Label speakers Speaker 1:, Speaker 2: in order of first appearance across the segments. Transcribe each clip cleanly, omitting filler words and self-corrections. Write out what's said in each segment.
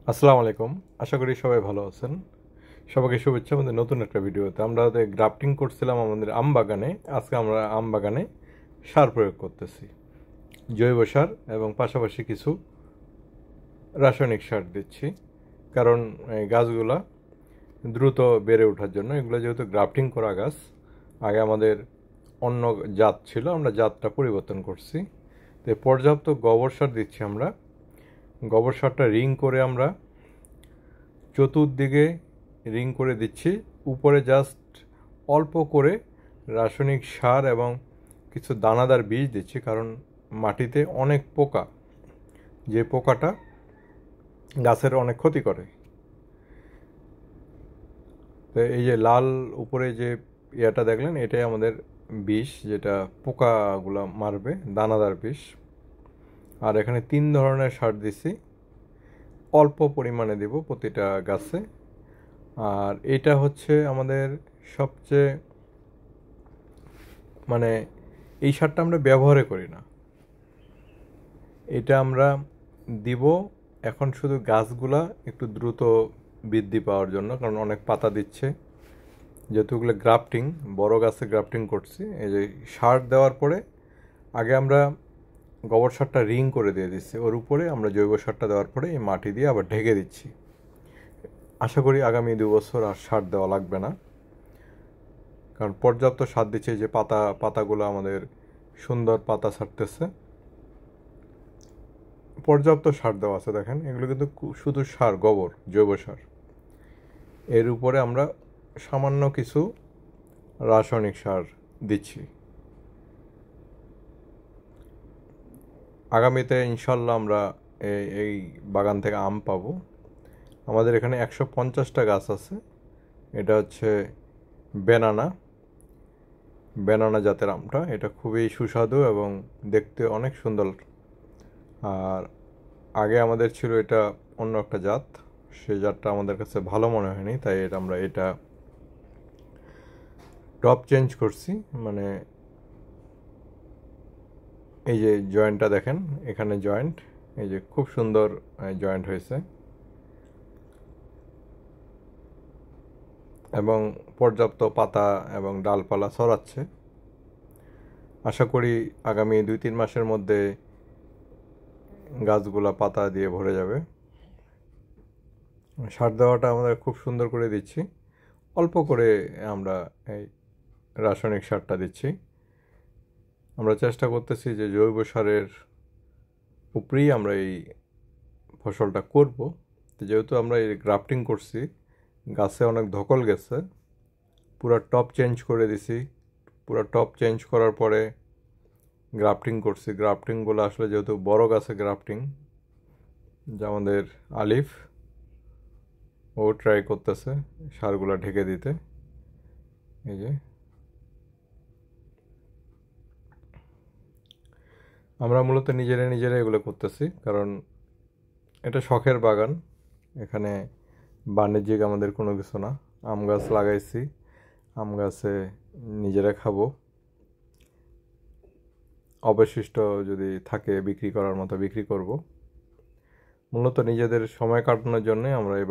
Speaker 1: আসসালামু আলাইকুম। আশা করি সবাই ভালো আছেন। সবাইকে শুভেচ্ছা আমাদের নতুন একটা ভিডিওতে। আমরা গ্রাফটিং করছিলাম আমাদের আম বাগানে। আজকে আমরা আম বাগানে সার প্রয়োগ করতেছি, জৈব সার এবং পাশাপাশি কিছু রাসায়নিক সার দিচ্ছি। কারণ এই গাছগুলা দ্রুত বেড়ে ওঠার জন্য, এগুলো যেহেতু গ্রাফটিং করা গাছ, আগে আমাদের অন্য জাত ছিল, আমরা জাতটা পরিবর্তন করছি। তো পর্যাপ্ত গোবর সার দিচ্ছি আমরা। গোবর সারটা রিং করে আমরা চতুর্দিকে রিং করে দিচ্ছি। উপরে জাস্ট অল্প করে রাসায়নিক সার এবং কিছু দানাদার বীজ দিচ্ছি, কারণ মাটিতে অনেক পোকা, যে পোকাটা গাছের অনেক ক্ষতি করে। তো এই যে লাল উপরে যে ইয়াটা দেখলেন, এটাই আমাদের বিষ, যেটা পোকাগুলো মারবে, দানাদার বিষ। আর এখানে 3 ধরনের সার দিছি, অল্প পরিমাণে দিব প্রতিটা গাছে। আর এটা হচ্ছে আমাদের সবচেয়ে মানে এই সারটা আমরা ব্যবহারে করি না, এটা আমরা দিব এখন শুধু গাছগুলা একটু দ্রুত বৃদ্ধি পাওয়ার জন্য, কারণ অনেক পাতা দিচ্ছে, যেহেতু এগুলো গ্রাফটিং, বড় গাছে গ্রাফটিং করছি। এই যে সার দেওয়ার পরে আগে আমরা গোবর সারটা রিং করে দিয়ে দিচ্ছি, ওর উপরে আমরা জৈব সারটা দেওয়ার পরে এই মাটি দিয়ে আবার ঢেকে দিচ্ছি। আশা করি আগামী 2 বছর আর সার দেওয়া লাগবে না, কারণ পর্যাপ্ত সার দিচ্ছে। যে পাতাগুলো আমাদের সুন্দর পাতা ছাড়তেছে, পর্যাপ্ত সার দেওয়া আছে। দেখেন, এগুলো কিন্তু শুধু সার, গোবর, জৈব সার। এর উপরে আমরা সামান্য কিছু রাসায়নিক সার দিচ্ছি। আগামীতে ইনশাল্লাহ আমরা এই বাগান থেকে আম পাবো। আমাদের এখানে 150টা গাছ আছে। এটা হচ্ছে বেনানা জাতের আমটা। এটা খুবই সুস্বাদু এবং দেখতে অনেক সুন্দর। আর আগে আমাদের ছিল এটা অন্য একটা জাত, সেই জাতটা আমাদের কাছে ভালো মনে হয়নি, তাই আমরা এটা টপ চেঞ্জ করছি। মানে এই যে জয়েন্টটা দেখেন, এখানে জয়েন্ট, এই যে খুব সুন্দর জয়েন্ট হয়েছে এবং পর্যাপ্ত পাতা এবং ডালপালা ছড়াচ্ছে। আশা করি আগামী 2-3 মাসের মধ্যে গাছগুলা পাতা দিয়ে ভরে যাবে। সার দেওয়াটা আমরা খুব সুন্দর করে দিচ্ছি, অল্প করে আমরা এই রাসায়নিক সারটা দিচ্ছি। আমরা চেষ্টা করতেছি যে জৈব সারের উপরেই আমরা এই ফসলটা করব। তো যেহেতু আমরা এই গ্রাফটিং করছি, গাছে অনেক ধকল গেছে, পুরো টপ চেঞ্জ করে দিছি। পুরো টপ চেঞ্জ করার পরে গ্রাফটিং করছি। গ্রাফটিংগুলো আসলে যেহেতু বড় গাছে গ্রাফটিং, যা আমাদের আলিফ, ও ট্রাই করতেছে সারগুলো ঢেকে দিতে। এই যে আমরা মূলত নিজেরা এগুলো করতেছি, কারণ এটা শখের বাগান। এখানে বাণিজ্যিক আমাদের কোনো কিছু না। আম গাছ লাগাইছি, আম গাছে নিজেরা খাবো, অবশিষ্ট যদি থাকে বিক্রি করার মতো বিক্রি করব। মূলত নিজেদের সময় কাটানোর জন্যে আমরা এই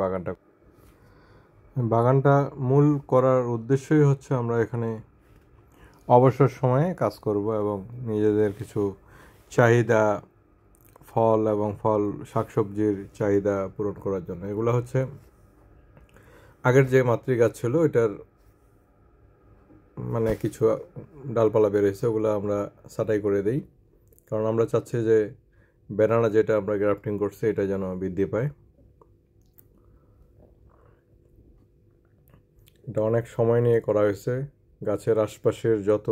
Speaker 1: বাগানটা মূল করার উদ্দেশ্যই হচ্ছে আমরা এখানে অবসর সময়ে কাজ করব এবং নিজেদের কিছু চাহিদা, ফল শাকসবজির চাহিদা পূরণ করার জন্য। এগুলো হচ্ছে আগের যে মাতৃ গাছ ছিল, এটার মানে কিছু ডালপালা বেরোয়েছে, ওগুলো আমরা ছাঁটাই করে দিই, কারণ আমরা চাচ্ছি যে বেনানা যেটা আমরা গ্রাফটিং করছি এটা যেন বৃদ্ধি পায়। এটা অনেক সময় নিয়ে করা হয়েছে। গাছের আশপাশের যত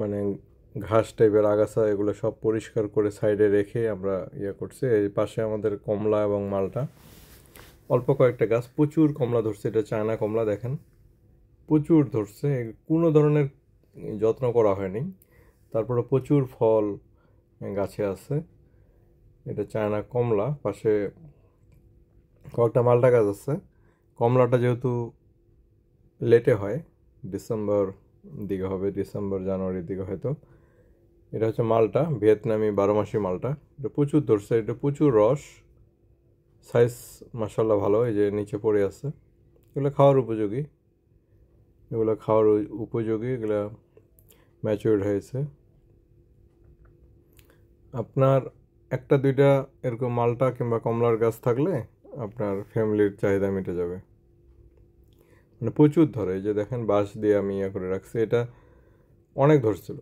Speaker 1: মানে ঘাস টাইপের আগাছা, এগুলো সব পরিষ্কার করে সাইডে রেখে আমরা করছি। এই পাশে আমাদের কমলা এবং মালটা, অল্প কয়েকটা গাছ, প্রচুর কমলা ধরছে। এটা চায়না কমলা, দেখেন প্রচুর ধরছে, কোনো ধরনের যত্ন করা হয়নি, তারপরে প্রচুর ফল গাছে আছে। এটা চায়না কমলা। পাশে কয়েকটা মালটা গাছ আছে। কমলাটা যেহেতু লেটে হয়, ডিসেম্বর দিকে হবে, ডিসেম্বর জানুয়ারির দিকে হয়তো। এটা হচ্ছে মালটা, ভিয়েতনামি 12 মাসি মালটা। এটা প্রচুর ধরছে, এটা প্রচুর রস, সাইজ মাশাআল্লাহ ভালো, এই যে নিচে পড়ে আছে। এগুলো খাওয়ার উপযোগী, এগুলো ম্যাচিউরড হয়েছে। আপনার একটা দুইটা এরকম মালটা কিংবা কমলার গাছ থাকলে আপনার ফ্যামিলির চাহিদা মিটে যাবে। মানে প্রচুর ধরে, এই যে দেখেন বাঁশ দিয়ে আমি করে রাখছি, এটা অনেক ধরছিল।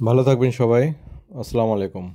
Speaker 1: ভালো থাকবেন সবাই, আসসালামু আলাইকুম।